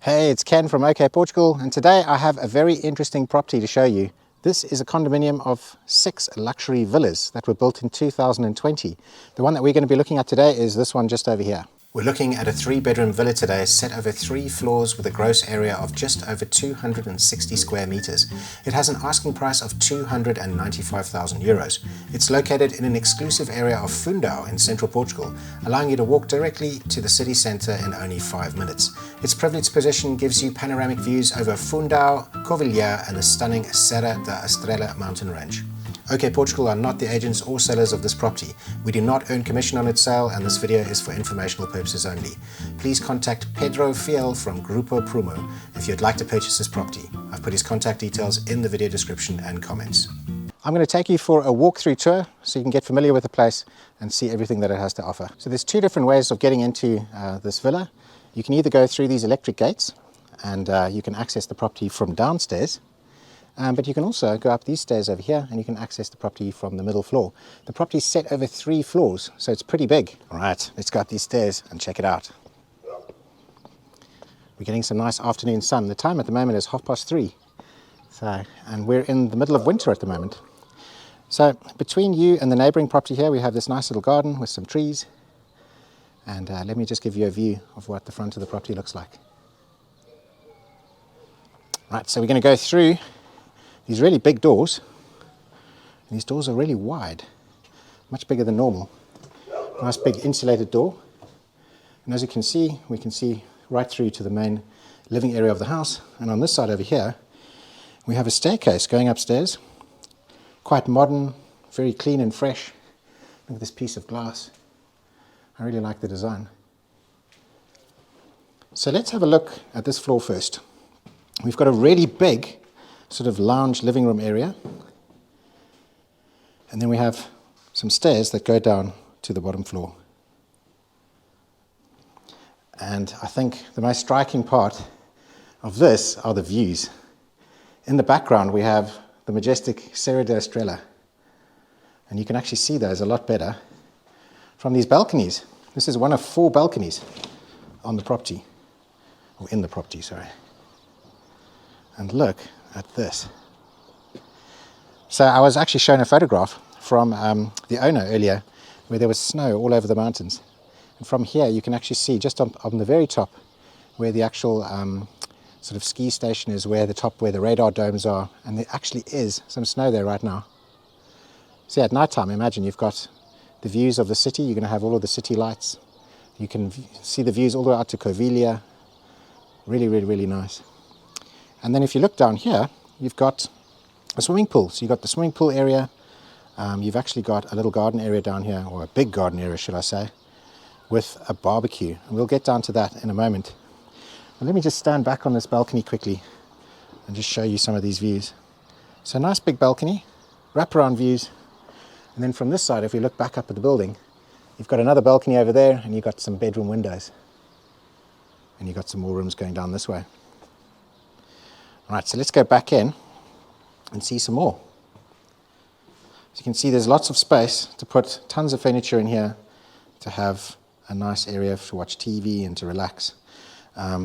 Hey, it's Ken from OKportugal, and today I have a very interesting property to show you. This is a condominium of 6 luxury villas that were built in 2020. The one that we're going to be looking at today is this one just over here. We're looking at a 3-bedroom villa today set over 3 floors with a gross area of just over 260 square meters. It has an asking price of €295,000. It's located in an exclusive area of Fundão in Central Portugal, allowing you to walk directly to the city centre in only 5 minutes. Its privileged position gives you panoramic views over Fundão, Covilha and the stunning Serra Da Estrella mountain range. OKportugal are not the agents or sellers of this property. We do not earn commission on its sale, and this video is for informational purposes only. Please contact Pedro Fael from Grupo Prummo if you'd like to purchase this property. I've put his contact details in the video description and comments. I'm going to take you for a walkthrough tour so you can get familiar with the place and see everything that it has to offer. So there's 2 different ways of getting into this villa. You can either go through these electric gates and you can access the property from downstairs. But you can also go up these stairs over here and you can access the property from the middle floor. The property is set over 3 floors, so it's pretty big. All right, let's go up these stairs and check it out. We're getting some nice afternoon sun. The time at the moment is 3:30. And we're in the middle of winter at the moment. So between you and the neighboring property here, we have this nice little garden with some trees. And let me just give you a view of what the front of the property looks like. Right, so we're going to go through these really big doors, and these doors are really wide, much bigger than normal. Nice big insulated door, and as you can see, we can see right through to the main living area of the house. And on this side over here, we have a staircase going upstairs, quite modern, very clean and fresh. Look at this piece of glass. I really like the design. So let's have a look at this floor first. We've got a really big sort of lounge living room area, and then we have some stairs that go down to the bottom floor. And I think the most striking part of this are the views. In the background we have the majestic Serra Da Estrella, and you can actually see those a lot better from these balconies. This is one of 4 balconies on the property, or in the property, sorry. And look at this. So I was actually shown a photograph from the owner earlier where there was snow all over the mountains, and from here you can actually see just on the very top where the actual sort of ski station is, where the radar domes are, and there actually is some snow there right now. So at night time, imagine you've got the views of the city. You're going to have all of the city lights. You can see the views all the way out to Covilha. Really, really, really nice. And then if you look down here, you've got a swimming pool. So you've got the swimming pool area. You've actually got a little garden area down here, or a big garden area, should I say, with a barbecue. And we'll get down to that in a moment. But let me just stand back on this balcony quickly and just show you some of these views. So nice big balcony, wraparound views. And then from this side, if we look back up at the building, you've got another balcony over there, and you've got some bedroom windows. And you've got some more rooms going down this way. All right, so let's go back in and see some more. So you can see there's lots of space to put tons of furniture in here, to have a nice area to watch TV and to relax.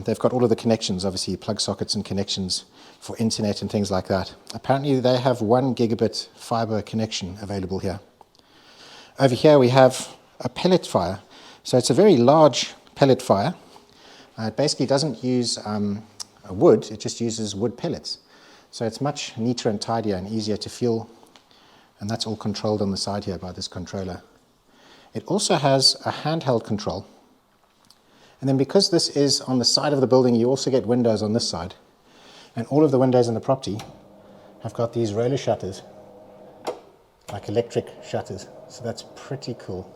They've got all of the connections, obviously plug sockets and connections for internet and things like that. Apparently they have 1 gigabit fiber connection available here. Over here we have a pellet fire. So it's a very large pellet fire. It basically doesn't use wood, it just uses wood pellets. So it's much neater and tidier and easier to fuel, and that's all controlled on the side here by this controller. It also has a handheld control, and then because this is on the side of the building, you also get windows on this side, and all of the windows in the property have got these roller shutters, like electric shutters, so that's pretty cool.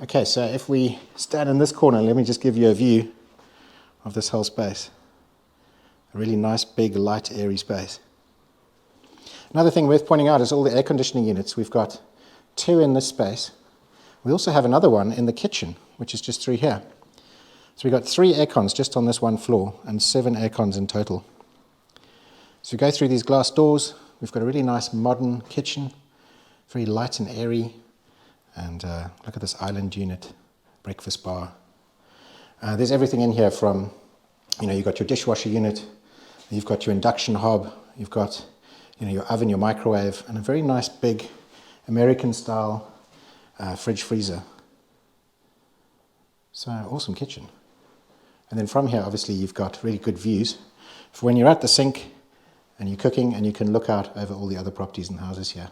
Okay, so if we stand in this corner, let me just give you a view of this whole space. A really nice, big, light, airy space. Another thing worth pointing out is all the air conditioning units. We've got 2 in this space. We also have another one in the kitchen, which is just 3 here. So we've got 3 air cons just on this one floor, and 7 air cons in total. So we go through these glass doors. We've got a really nice modern kitchen, very light and airy. And look at this island unit, breakfast bar. There's everything in here from, you've got your dishwasher unit, you've got your induction hob, you've got, your oven, your microwave, and a very nice big American-style fridge freezer. So, awesome kitchen. And then from here, obviously, you've got really good views for when you're at the sink and you're cooking, and you can look out over all the other properties and houses here.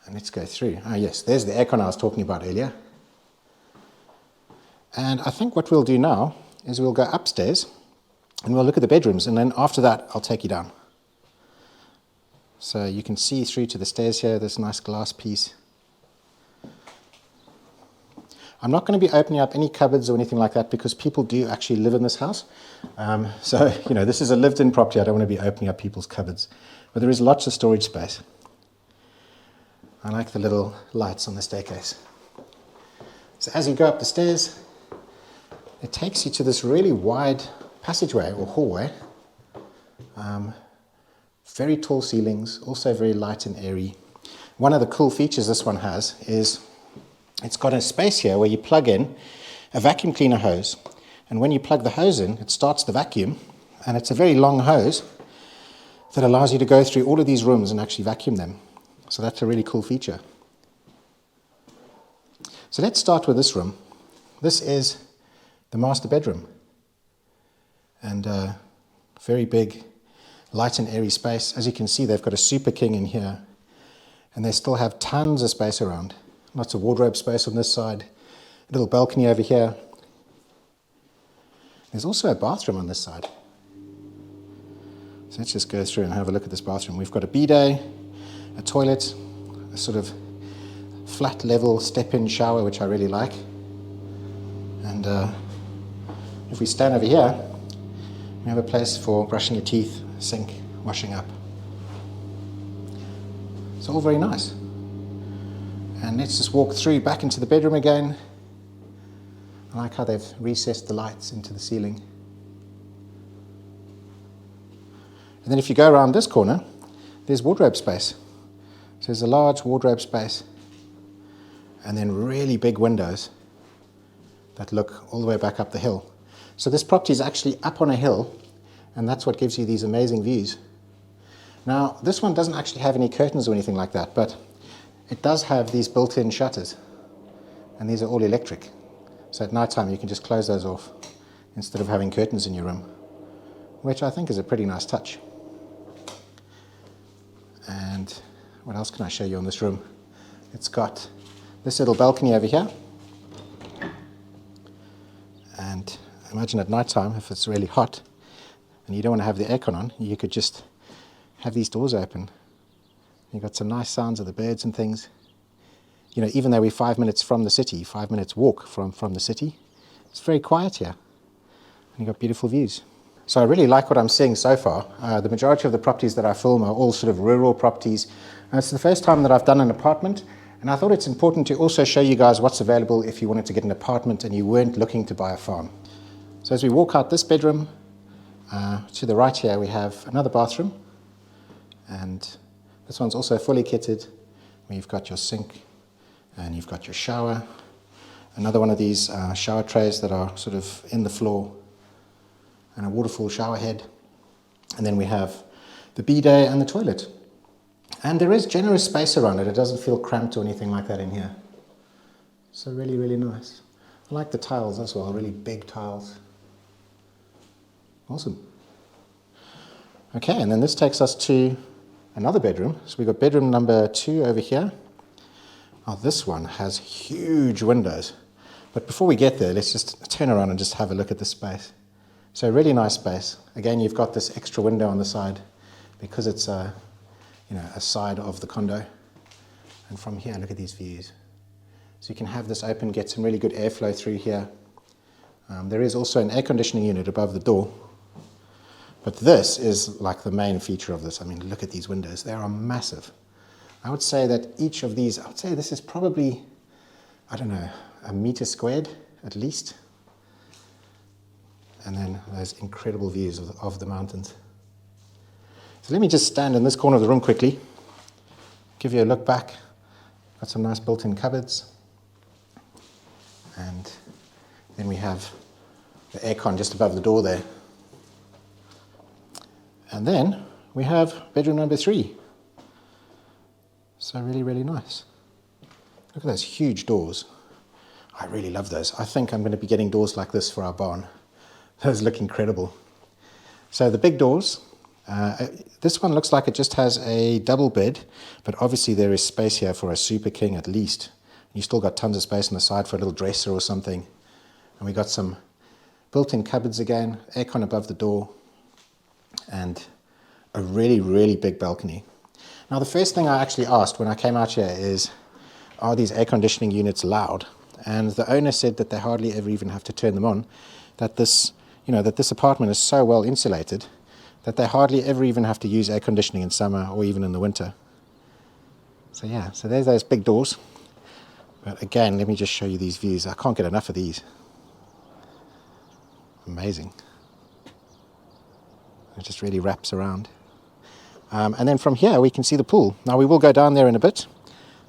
And let's go through. Ah, yes, there's the aircon I was talking about earlier. And I think what we'll do now is we'll go upstairs and we'll look at the bedrooms, and then after that, I'll take you down. So you can see through to the stairs here, this nice glass piece. I'm not going to be opening up any cupboards or anything like that because people do actually live in this house. So, this is a lived-in property. I don't want to be opening up people's cupboards. But there is lots of storage space. I like the little lights on the staircase. So as you go up the stairs, it takes you to this really wide passageway or hallway. Very tall ceilings, also very light and airy. One of the cool features this one has is it's got a space here where you plug in a vacuum cleaner hose, and when you plug the hose in, it starts the vacuum, and it's a very long hose that allows you to go through all of these rooms and actually vacuum them. So that's a really cool feature. So let's start with this room. This is the master bedroom, and very big, light and airy space. As you can see, they've got a super king in here, and they still have tons of space around. Lots of wardrobe space on this side, a little balcony over here. There's also a bathroom on this side. So let's just go through and have a look at this bathroom. We've got a bidet, a toilet, a sort of flat level step-in shower, which I really like. And if we stand over here, we have a place for brushing your teeth, sink, washing up. It's all very nice. And let's just walk through back into the bedroom again. I like how they've recessed the lights into the ceiling. And then if you go around this corner, there's wardrobe space. So there's a large wardrobe space, and then really big windows that look all the way back up the hill. So this property is actually up on a hill, and that's what gives you these amazing views. Now, this one doesn't actually have any curtains or anything like that, but it does have these built-in shutters, and these are all electric. So at night time you can just close those off instead of having curtains in your room, which I think is a pretty nice touch. And what else can I show you on this room? It's got this little balcony over here, and imagine at night time, if it's really hot and you don't want to have the aircon on, you could just have these doors open. You've got some nice sounds of the birds and things. Even though we're 5 minutes from the city, 5 minutes walk from the city, it's very quiet here. And you've got beautiful views. So I really like what I'm seeing so far. The majority of the properties that I film are all sort of rural properties. And it's the first time that I've done an apartment. And I thought it's important to also show you guys what's available if you wanted to get an apartment and you weren't looking to buy a farm. So as we walk out this bedroom, to the right here we have another bathroom. And this one's also fully kitted, where you've got your sink and you've got your shower. Another one of these shower trays that are sort of in the floor, and a waterfall shower head. And then we have the bidet and the toilet. And there is generous space around it. It doesn't feel cramped or anything like that in here. So really, really nice. I like the tiles as well, really big tiles. Awesome. Okay, and then this takes us to another bedroom. So we've got bedroom number 2 over here. Now this one has huge windows. But before we get there, let's just turn around and just have a look at this space. So really nice space. Again, you've got this extra window on the side because it's a side of the condo. And from here, look at these views. So you can have this open, get some really good airflow through here. There is also an air conditioning unit above the door. But this is like the main feature of this. I mean, look at these windows. They are massive. I would say that each of these, I would say this is probably, I don't know, a meter squared at least. And then those incredible views of the mountains. So let me just stand in this corner of the room quickly, give you a look back. Got some nice built-in cupboards. And then we have the aircon just above the door there. And then we have bedroom number 3. So really, really nice. Look at those huge doors. I really love those. I think I'm going to be getting doors like this for our barn. Those look incredible. So the big doors, this one looks like it just has a double bed, but obviously there is space here for a super king at least. You still got tons of space on the side for a little dresser or something. And we got some built-in cupboards again, aircon above the door, and a really, really big balcony. Now the first thing I actually asked when I came out here is, are these air conditioning units loud? And the owner said that they hardly ever even have to turn them on, that this apartment is so well insulated that they hardly ever even have to use air conditioning in summer or even in the winter. So yeah, so there's those big doors. But again, let me just show you these views. I can't get enough of these. Amazing. It just really wraps around. And then from here we can see the pool. Now we will go down there in a bit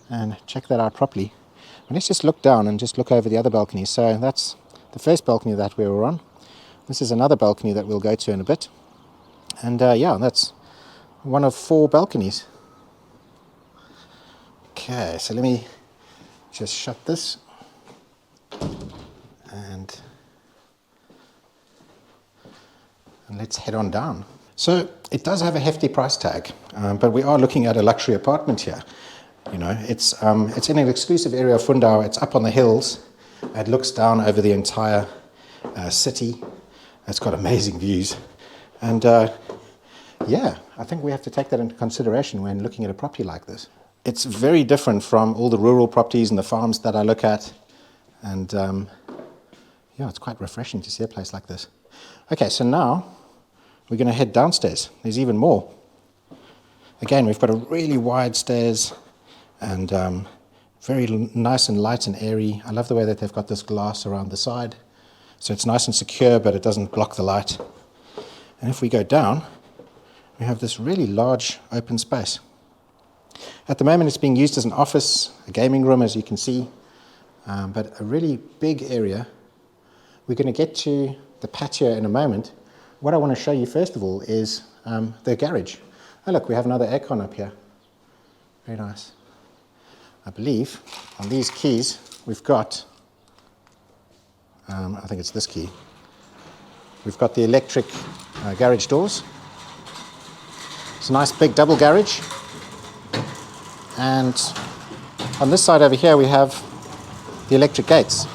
and check that out properly. But let's just look down and just look over the other balconies. So that's the first balcony that we were on. This is another balcony that we'll go to in a bit. And yeah, that's one of 4 balconies. Okay, so let me just shut this. And let's head on down. So it does have a hefty price tag, but we are looking at a luxury apartment here. You know, it's in an exclusive area of Fundão. It's up on the hills. It looks down over the entire city. It's got amazing views. And yeah, I think we have to take that into consideration when looking at a property like this. It's very different from all the rural properties and the farms that I look at. And yeah, it's quite refreshing to see a place like this. Okay, so now we're going to head downstairs. There's even more. Again, we've got a really wide stairs and very nice and light and airy. I love the way that they've got this glass around the side. So it's nice and secure, but it doesn't block the light. And if we go down, we have this really large open space. At the moment, it's being used as an office, a gaming room, as you can see, but a really big area. We're going to get to the patio in a moment. What I want to show you first of all is the garage. Oh look, we have another aircon up here. Very nice. I believe on these keys we've got, I think it's this key, we've got the electric garage doors. It's a nice big double garage. And on this side over here we have the electric gates.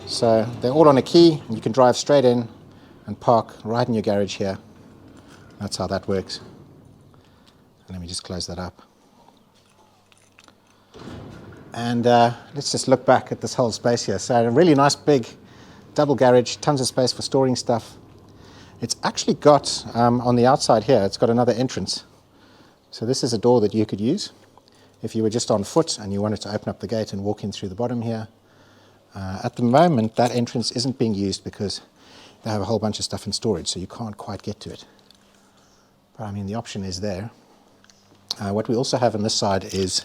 So they're all on a key and you can drive straight in and park right in your garage here. That's how that works. And let me just close that up. And let's just look back at this whole space here. So a really nice big double garage, tons of space for storing stuff. It's actually got, on the outside here, it's got another entrance. So this is a door that you could use if you were just on foot and you wanted to open up the gate and walk in through the bottom here. At the moment, that entrance isn't being used because they have a whole bunch of stuff in storage, so you can't quite get to it. But I mean, the option is there. What we also have on this side is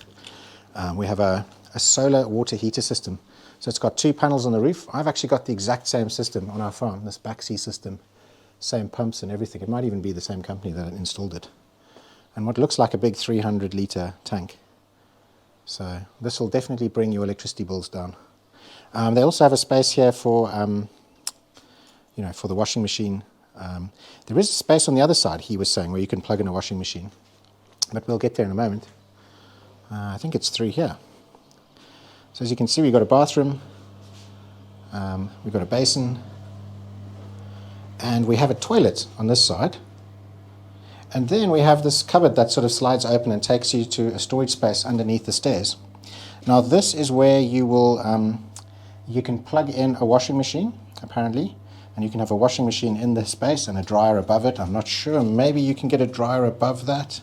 we have a solar water heater system. So it's got 2 panels on the roof. I've actually got the exact same system on our farm, this backsea system. Same pumps and everything. It might even be the same company that installed it. And what looks like a big 300-litre tank. So this will definitely bring your electricity bills down. They also have a space here for, for the washing machine. There is a space on the other side, he was saying, where you can plug in a washing machine. But we'll get there in a moment. I think it's through here. So as you can see, we've got a bathroom, we've got a basin, and we have a toilet on this side. And then we have this cupboard that sort of slides open and takes you to a storage space underneath the stairs. Now this is where you will, you can plug in a washing machine, apparently, and you can have a washing machine in this space and a dryer above it. I'm not sure, maybe you can get a dryer above that.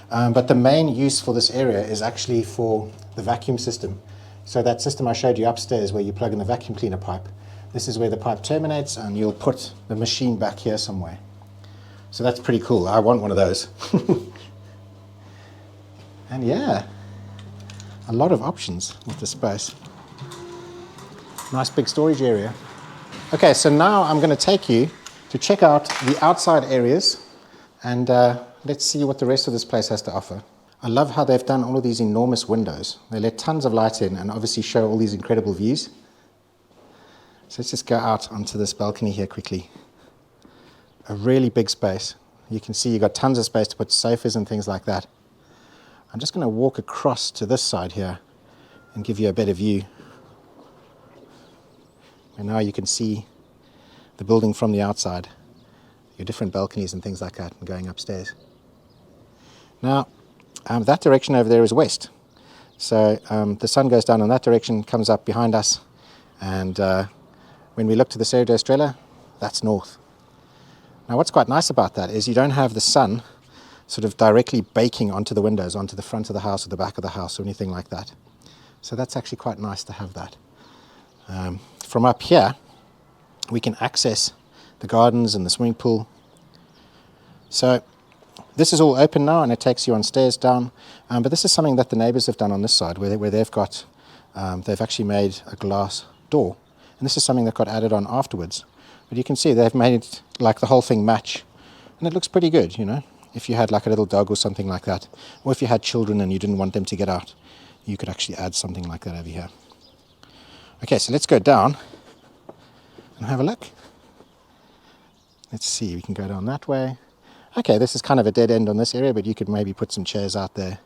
But the main use for this area is actually for the vacuum system. So that system I showed you upstairs where you plug in the vacuum cleaner pipe, this is where the pipe terminates and you'll put the machine back here somewhere. So that's pretty cool. I want one of those. And yeah, a lot of options with the space. Nice big storage area. Okay, so now I'm going to take you to check out the outside areas and let's see what the rest of this place has to offer. I love how they've done all of these enormous windows. They let tons of light in and obviously show all these incredible views. So let's just go out onto this balcony here quickly. A really big space. You can see you've got tons of space to put sofas and things like that. I'm just going to walk across to this side here and give you a better view. And now you can see the building from the outside, your different balconies and things like that, and going upstairs. Now, that direction over there is west. So the sun goes down in that direction, comes up behind us, and when we look to the Serra Da Estrella, that's north. Now what's quite nice about that is you don't have the sun sort of directly baking onto the windows, onto the front of the house or the back of the house or anything like that. So that's actually quite nice to have that. From up here, we can access the gardens and the swimming pool. So this is all open now and it takes you on stairs down, but this is something that the neighbours have done on this side where they've got, they've actually made a glass door, and this is something that got added on afterwards. But you can see they've made it like the whole thing match, and it looks pretty good, you know. If you had like a little dog or something like that, or if you had children and you didn't want them to get out, you could actually add something like that over here. Okay, so let's go down and have a look. Let's see, we can go down that way. Okay, this is kind of a dead end on this area, but you could maybe put some chairs out there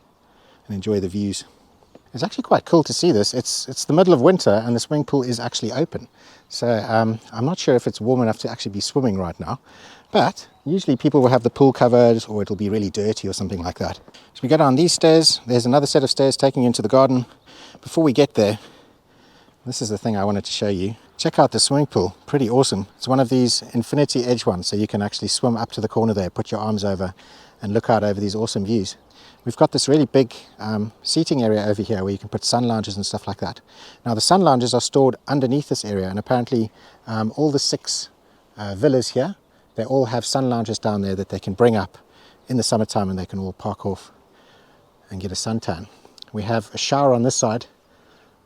and enjoy the views. It's actually quite cool to see this. It's the middle of winter and the swimming pool is actually open. So I'm not sure if it's warm enough to actually be swimming right now, but usually people will have the pool covered or it'll be really dirty or something like that. So we go down these stairs. There's another set of stairs taking you into the garden. Before we get there, this is the thing I wanted to show you. Check out the swimming pool, pretty awesome. It's one of these infinity edge ones, so you can actually swim up to the corner there, put your arms over and look out over these awesome views. We've got this really big seating area over here where you can put sun lounges and stuff like that. Now the sun lounges are stored underneath this area, and apparently all the 6 villas here, they all have sun lounges down there that they can bring up in the summertime and they can all park off and get a suntan. We have a shower on this side,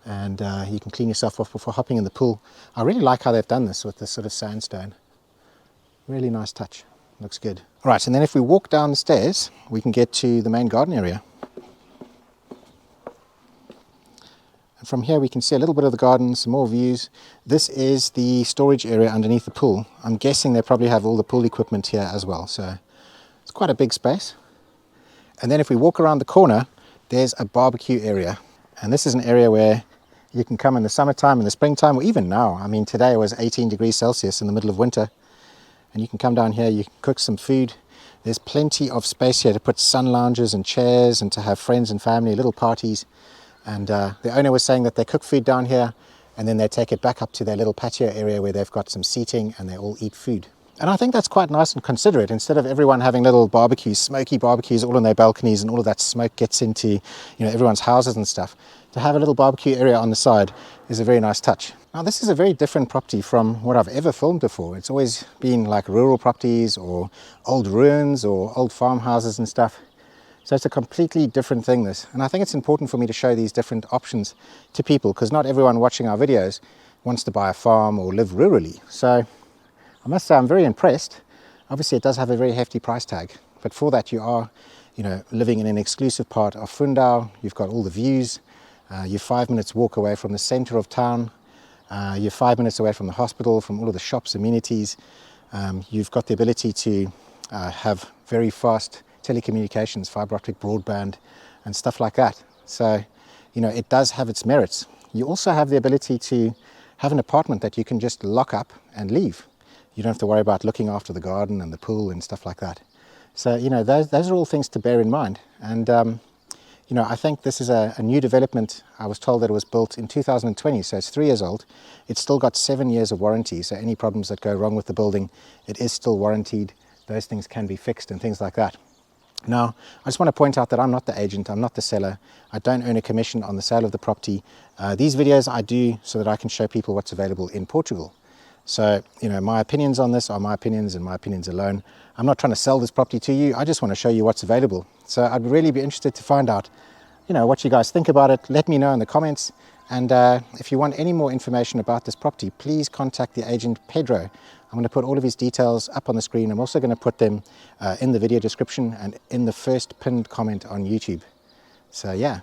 and you can clean yourself off before hopping in the pool. I really like how they've done this with this sort of sandstone. Really nice touch. Looks good. All right, and then if we walk down the stairs, we can get to the main garden area. And from here we can see a little bit of the garden, some more views. This is the storage area underneath the pool. I'm guessing they probably have all the pool equipment here as well, so it's quite a big space. And then if we walk around the corner, there's a barbecue area. And this is an area where you can come in the summertime, in the springtime, or even now. I mean, today it was 18 degrees Celsius in the middle of winter. And you can come down here, you can cook some food. There's plenty of space here to put sun lounges and chairs and to have friends and family, little parties. And the owner was saying that they cook food down here and then they take it back up to their little patio area where they've got some seating and they all eat food. And I think that's quite nice and considerate. Instead of everyone having little barbecues, smoky barbecues all on their balconies, and all of that smoke gets into, you know, everyone's houses and stuff, to have a little barbecue area on the side is a very nice touch. Now this is a very different property from what I've ever filmed before. It's always been like rural properties or old ruins or old farmhouses and stuff. So it's a completely different thing, this. And I think it's important for me to show these different options to people, because not everyone watching our videos wants to buy a farm or live rurally. So I must say I'm very impressed. Obviously it does have a very hefty price tag, but for that you are, you know, living in an exclusive part of Fundão. You've got all the views. You're 5 minutes walk away from the center of town. You're 5 minutes away from the hospital, from all of the shops, amenities. You've got the ability to have very fast telecommunications, fiber optic broadband and stuff like that. So, you know, it does have its merits. You also have the ability to have an apartment that you can just lock up and leave. You don't have to worry about looking after the garden and the pool and stuff like that. So, you know, those are all things to bear in mind. And, you know, I think this is a new development. I was told that it was built in 2020, so it's 3 years old. It's still got 7 years of warranty, so any problems that go wrong with the building, it is still warranted. Those things can be fixed and things like that. Now, I just want to point out that I'm not the agent, I'm not the seller. I don't earn a commission on the sale of the property. These videos I do so that I can show people what's available in Portugal. So, you know, my opinions on this are my opinions and my opinions alone. I'm not trying to sell this property to you, I just want to show you what's available. So I'd really be interested to find out, you know, what you guys think about it. Let me know in the comments, And if you want any more information about this property, please contact the agent Pedro. I'm going to put all of his details up on the screen. I'm also going to put them in the video description and in the first pinned comment on YouTube. So yeah,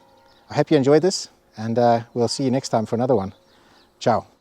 I hope you enjoyed this, and we'll see you next time for another one. Ciao.